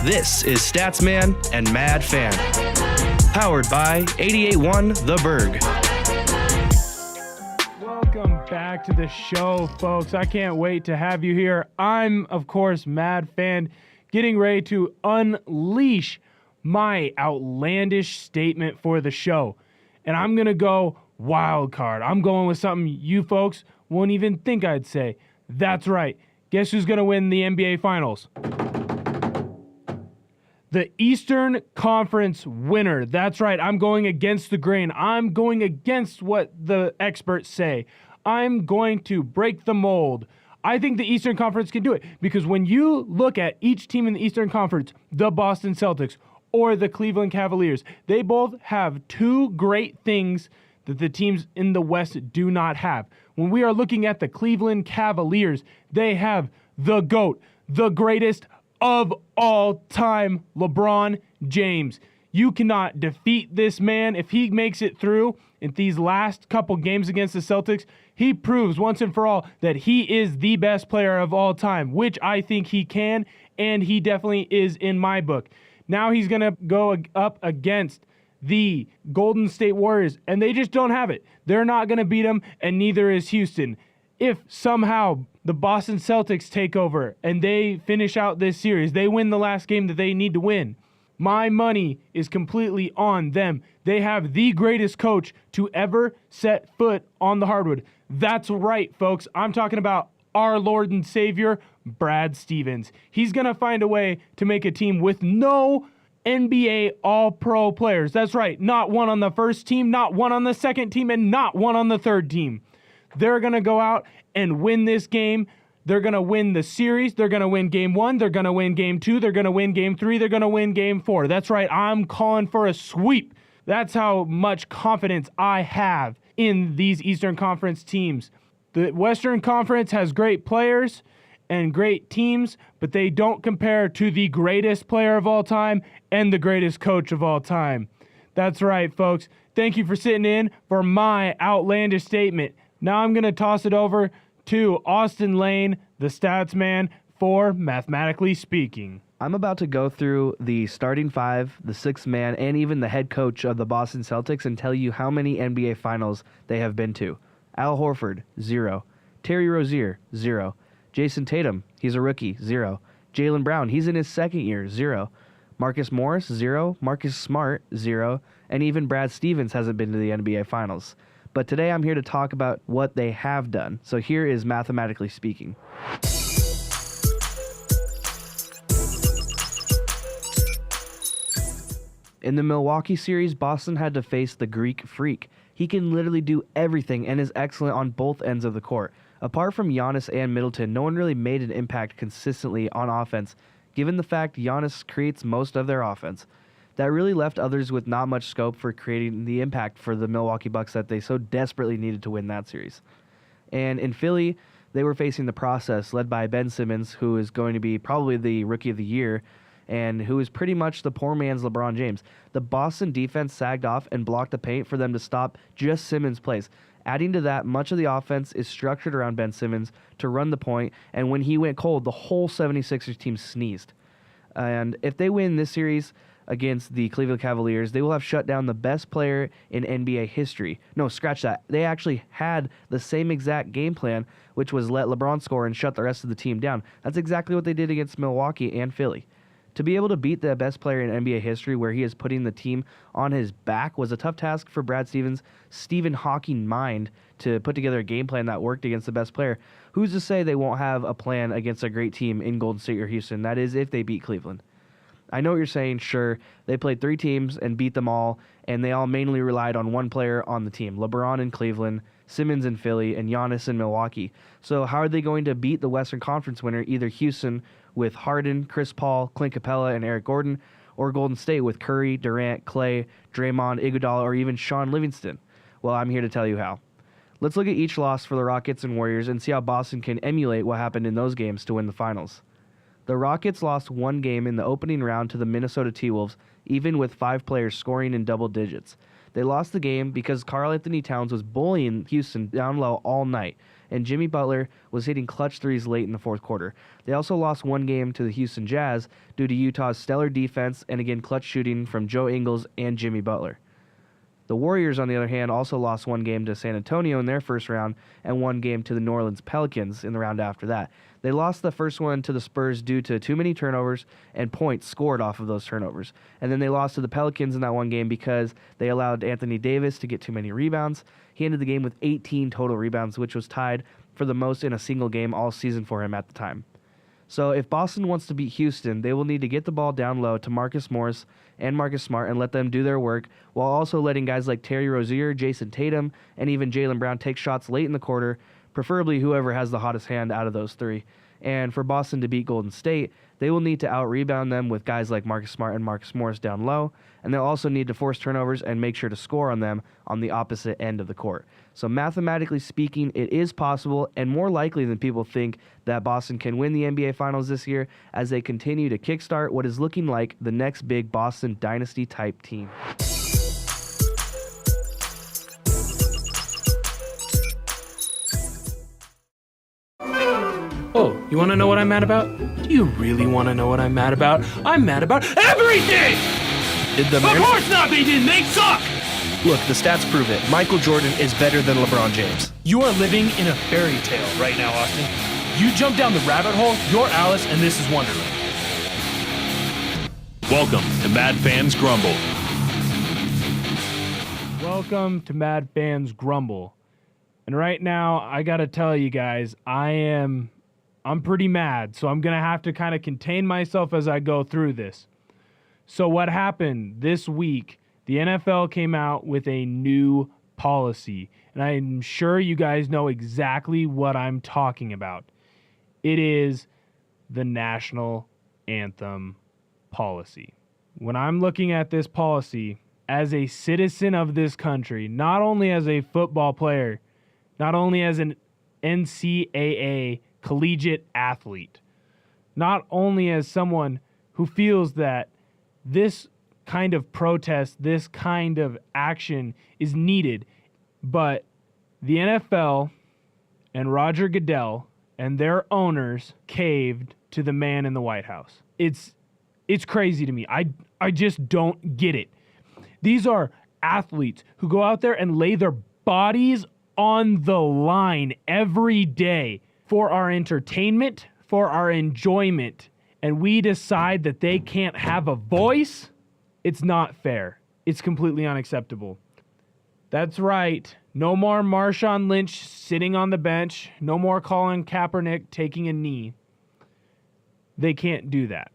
This is Statsman and Mad Fan, powered by 88.1 The Berg. Welcome back to the show, folks. I can't wait to have you here. I'm, of course, Mad Fan, getting ready to unleash my outlandish statement for the show. And I'm going to go wild card. I'm going with something you folks won't even think I'd say. That's right. Guess who's going to win the NBA Finals? The Eastern Conference winner. That's right. I'm going against the grain. I'm going against what the experts say. I'm going to break the mold. I think the Eastern Conference can do it because when you look at each team in the Eastern Conference, the Boston Celtics or the Cleveland Cavaliers, they both have two great things that the teams in the West do not have. When we are looking at the Cleveland Cavaliers, they have the GOAT, the greatest of all time, LeBron James. You cannot defeat this man. If he makes it through in these last couple games against the Celtics, he proves once and for all that he is the best player of all time, which I think he can, and he definitely is in my book. Now he's going to go up against the Golden State Warriors, and they just don't have it. They're not going to beat him, and neither is Houston. If somehow the Boston Celtics take over and they finish out this series, they win the last game that they need to win, my money is completely on them. They have the greatest coach to ever set foot on the hardwood. That's right, folks. I'm talking about our Lord and Savior, Brad Stevens. He's going to find a way to make a team with no NBA All-Pro players. That's right. Not one on the first team, not one on the second team, and not one on the third team. They're going to go out and win this game. They're going to win the series. They're going to win game 1. They're going to win game 2. They're going to win game 3. They're going to win game 4. That's right. I'm calling for a sweep. That's how much confidence I have in these Eastern Conference teams. The Western Conference has great players and great teams, but they don't compare to the greatest player of all time and the greatest coach of all time. That's right, folks. Thank you for sitting in for my outlandish statement. Now I'm going to toss it over to Austin Lane, the stats man, for Mathematically Speaking. I'm about to go through the starting five, the sixth man, and even the head coach of the Boston Celtics and tell you how many NBA Finals they have been to. Al Horford, 0. Terry Rozier, 0. Jason Tatum, he's a rookie, 0. Jaylen Brown, he's in his second year, 0. Marcus Morris, 0. Marcus Smart, 0. And even Brad Stevens hasn't been to the NBA Finals. But today I'm here to talk about what they have done. So here is Mathematically Speaking. In the Milwaukee series, Boston had to face the Greek Freak. He can literally do everything and is excellent on both ends of the court. Apart from Giannis and Middleton, no one really made an impact consistently on offense, given the fact Giannis creates most of their offense. That really left others with not much scope for creating the impact for the Milwaukee Bucks that they so desperately needed to win that series. And in Philly, they were facing the process led by Ben Simmons, who is going to be probably the Rookie of the Year, and who is pretty much the poor man's LeBron James. The Boston defense sagged off and blocked the paint for them to stop just Simmons' plays. Adding to that, much of the offense is structured around Ben Simmons to run the point, and when he went cold, the whole 76ers team sneezed. And if they win this series against the Cleveland Cavaliers, they will have shut down the best player in NBA history. No, scratch that. They actually had the same exact game plan, which was let LeBron score and shut the rest of the team down. That's exactly what they did against Milwaukee and Philly. To be able to beat the best player in NBA history where he is putting the team on his back was a tough task for Brad Stevens' Stephen Hawking mind to put together a game plan that worked against the best player. Who's to say they won't have a plan against a great team in Golden State or Houston? That is, if they beat Cleveland. I know what you're saying. Sure, they played 3 teams and beat them all, and they all mainly relied on one player on the team, LeBron in Cleveland, Simmons in Philly, and Giannis in Milwaukee. So how are they going to beat the Western Conference winner, either Houston with Harden, Chris Paul, Clint Capella, and Eric Gordon, or Golden State with Curry, Durant, Clay, Draymond, Iguodala, or even Sean Livingston? Well, I'm here to tell you how. Let's look at each loss for the Rockets and Warriors and see how Boston can emulate what happened in those games to win the finals. The Rockets lost one game in the opening round to the Minnesota T-Wolves, even with 5 players scoring in double digits. They lost the game because Karl Anthony Towns was bullying Houston down low all night, and Jimmy Butler was hitting clutch threes late in the fourth quarter. They also lost one game to the Houston Jazz due to Utah's stellar defense and again clutch shooting from Joe Ingles and Jimmy Butler. The Warriors, on the other hand, also lost one game to San Antonio in their first round and one game to the New Orleans Pelicans in the round after that. They lost the first one to the Spurs due to too many turnovers and points scored off of those turnovers. And then they lost to the Pelicans in that one game because they allowed Anthony Davis to get too many rebounds. He ended the game with 18 total rebounds, which was tied for the most in a single game all season for him at the time. So if Boston wants to beat Houston, they will need to get the ball down low to Marcus Morris and Marcus Smart and let them do their work, while also letting guys like Terry Rozier, Jason Tatum, and even Jaylen Brown take shots late in the quarter, preferably whoever has the hottest hand out of those three. And for Boston to beat Golden State, they will need to out-rebound them with guys like Marcus Smart and Marcus Morris down low, and they'll also need to force turnovers and make sure to score on them on the opposite end of the court. So mathematically speaking, it is possible and more likely than people think that Boston can win the NBA Finals this year as they continue to kickstart what is looking like the next big Boston dynasty-type team. Oh, you want to know what I'm mad about? Do you really want to know what I'm mad about? I'm mad about everything! Of course not, they didn't! They suck! Look, the stats prove it. Michael Jordan is better than LeBron James. You are living in a fairy tale right now, Austin. You jump down the rabbit hole, you're Alice, and this is Wonderland. Welcome to Mad Fans Grumble. Welcome to Mad Fans Grumble. And right now, I gotta tell you guys, I'm pretty mad, so I'm gonna have to kind of contain myself as I go through this. So what happened this week, the NFL came out with a new policy, and I'm sure you guys know exactly what I'm talking about. It is the national anthem policy. When I'm looking at this policy as a citizen of this country, not only as a football player, not only as an NCAA collegiate athlete, not only as someone who feels that this kind of protest, this kind of action is needed, but the NFL and Roger Goodell and their owners caved to the man in the White House. It's crazy to me. I just don't get it. These are athletes who go out there and lay their bodies on the line every day for our entertainment, for our enjoyment, and we decide that they can't have a voice. It's not fair. It's completely unacceptable. That's right. No more Marshawn Lynch sitting on the bench. No more Colin Kaepernick taking a knee. They can't do that.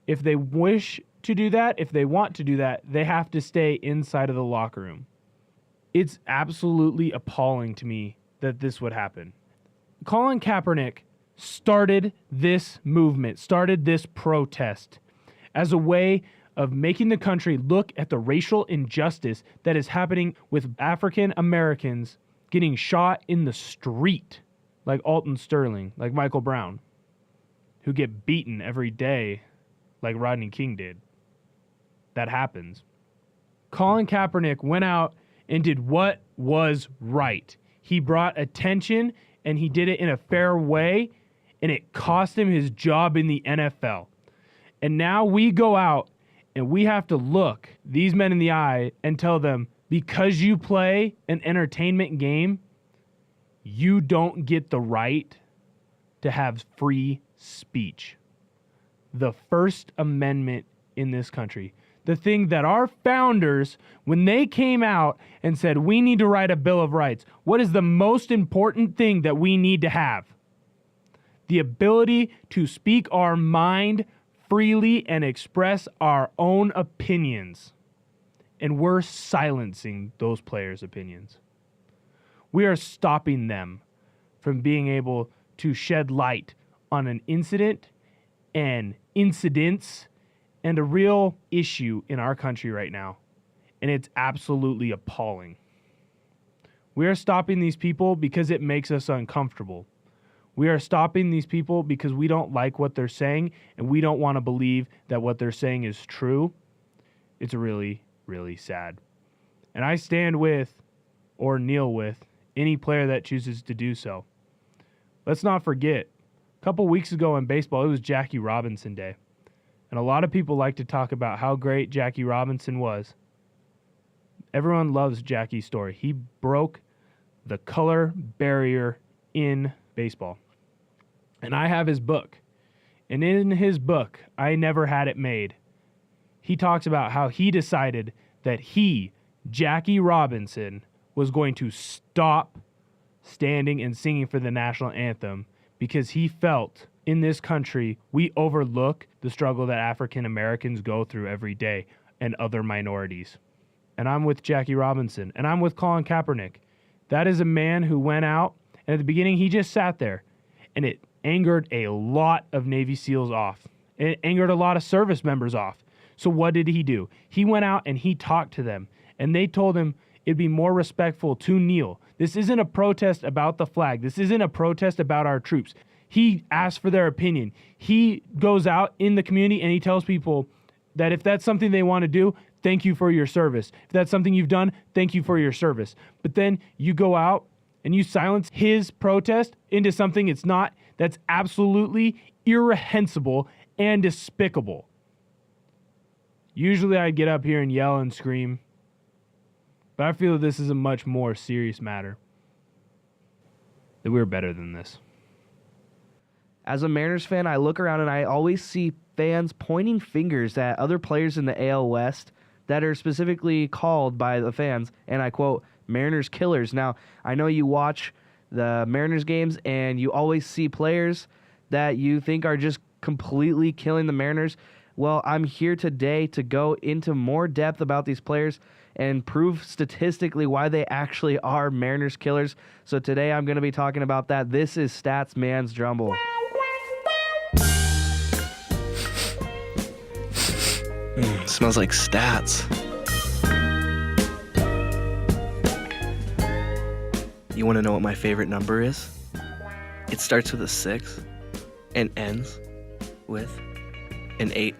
If they wish to do that, if they want to do that, they have to stay inside of the locker room. It's absolutely appalling to me that this would happen. Colin Kaepernick started this movement, started this protest as a way of making the country look at the racial injustice that is happening with African Americans getting shot in the street, like Alton Sterling, like Michael Brown, who get beaten every day like Rodney King did. That happens. Colin Kaepernick went out and did what was right. He brought attention, and he did it in a fair way, and it cost him his job in the NFL. And now we go out and we have to look these men in the eye and tell them, because you play an entertainment game, you don't get the right to have free speech. The First Amendment in this country. The thing that our founders, when they came out and said, we need to write a Bill of Rights, what is the most important thing that we need to have? The ability to speak our mind freely and express our own opinions. And we're silencing those players' opinions. We are stopping them from being able to shed light on an incident and incidents and a real issue in our country right now. And it's absolutely appalling. We are stopping these people because it makes us uncomfortable. We are stopping these people because we don't like what they're saying and we don't want to believe that what they're saying is true. It's really, really sad. And I stand with, or kneel with, any player that chooses to do so. Let's not forget, a couple weeks ago in baseball, it was Jackie Robinson Day. And a lot of people like to talk about how great Jackie Robinson was. Everyone loves Jackie's story. He broke the color barrier in baseball. And I have his book. And in his book, I Never Had It Made, he talks about how he decided that he, Jackie Robinson, was going to stop standing and singing for the national anthem because he felt in this country we overlook the struggle that African Americans go through every day and other minorities. And I'm with Jackie Robinson, and I'm with Colin Kaepernick. That is a man who went out, and at the beginning he just sat there, and it angered a lot of Navy SEALs off. It angered a lot of service members off. So what did he do? He went out and he talked to them, and they told him it'd be more respectful to kneel. This isn't a protest about the flag. This isn't a protest about our troops. He asked for their opinion. He goes out in the community and he tells people that if that's something they want to do, thank you for your service. If that's something you've done, thank you for your service. But then you go out and you silence his protest into something it's not, that's absolutely irreprehensible and despicable. Usually I'd get up here and yell and scream, but I feel this is a much more serious matter. That we're better than this. As a Mariners fan, I look around and I always see fans pointing fingers at other players in the AL West that are specifically called by the fans, and I quote, Mariners killers. Now, I know you watch the Mariners games and you always see players that you think are just completely killing the Mariners. Well, I'm here today to go into more depth about these players and prove statistically why they actually are Mariners killers. So today I'm going to be talking about that. This is Stats Man's Drumble. Smells like stats. You want to know what my favorite number is? It starts with a 6 and ends with an 8.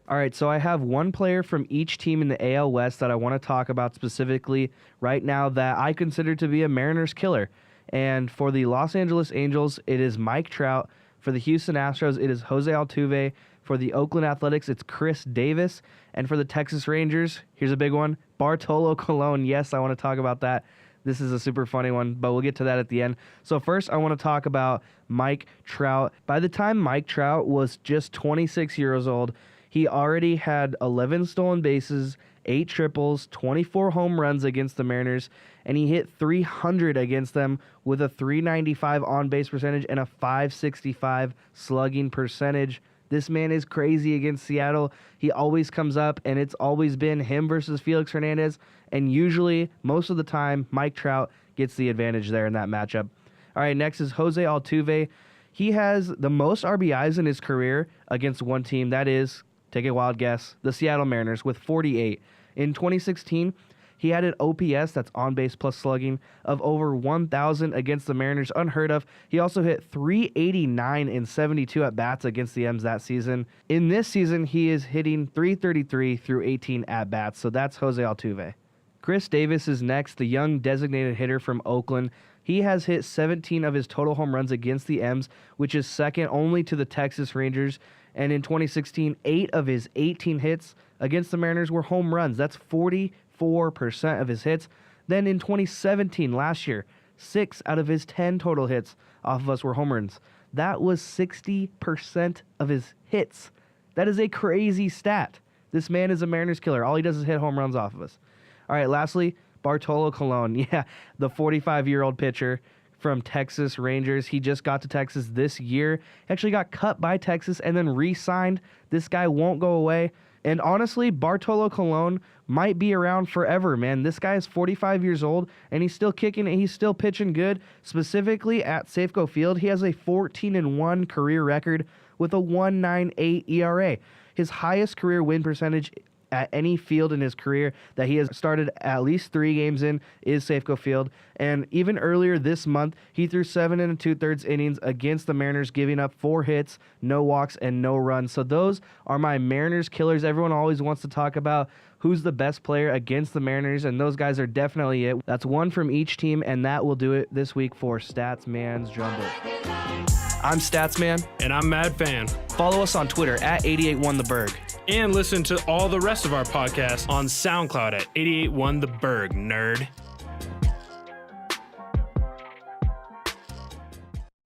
All right, so I have one player from each team in the AL West that I want to talk about specifically right now that I consider to be a Mariners killer. And for the Los Angeles Angels, it is Mike Trout. For the Houston Astros, it is Jose Altuve. For the Oakland Athletics, it's Chris Davis. And for the Texas Rangers, here's a big one, Bartolo Colon. Yes, I want to talk about that. This is a super funny one, but we'll get to that at the end. So first, I want to talk about Mike Trout. By the time Mike Trout was just 26 years old, he already had 11 stolen bases, 8 triples, 24 home runs against the Mariners, and he hit 300 against them with a 395 on-base percentage and a 565 slugging percentage. This man is crazy against Seattle. He always comes up, and it's always been him versus Felix Hernandez, and usually, most of the time, Mike Trout gets the advantage there in that matchup. All right, next is Jose Altuve. He has the most RBIs in his career against one team, that is, take a wild guess, the Seattle Mariners with 48. In 2016, he had an OPS, that's on-base plus slugging, of over 1,000 against the Mariners, unheard of. He also hit 389 in 72 at-bats against the M's that season. In this season, he is hitting 333 through 18 at-bats, so that's Jose Altuve. Chris Davis is next, the young designated hitter from Oakland. He has hit 17 of his total home runs against the M's, which is second only to the Texas Rangers. And in 2016, 8 of his 18 hits against the Mariners were home runs. That's 44% of his hits. Then in 2017, last year, 6 out of his 10 total hits off of us were home runs. That was 60% of his hits. That is a crazy stat. This man is a Mariners killer. All he does is hit home runs off of us. All right, lastly, Bartolo Colon. Yeah, the 45-year-old pitcher from Texas Rangers. He just got to Texas this year. Actually got cut by Texas and then re-signed. This guy won't go away. And honestly, Bartolo Colon might be around forever, man. This guy is 45 years old, and he's still kicking and he's still pitching good. Specifically at Safeco Field, he has a 14-1 career record with a 1.98 ERA. His highest career win percentage at any field in his career that he has started at least 3 games in is Safeco Field. And even earlier this month, he threw 7 2/3 innings against the Mariners, giving up 4 hits, no walks, and no runs. So those are my Mariners killers. Everyone always wants to talk about who's the best player against the Mariners, and those guys are definitely it. That's one from each team, and that will do it this week for Stats Man's Jumble. I'm Statsman. And I'm Mad Fan. Follow us on Twitter at 881theberg. And listen to all the rest of our podcasts on SoundCloud at 881 The Berg, nerd.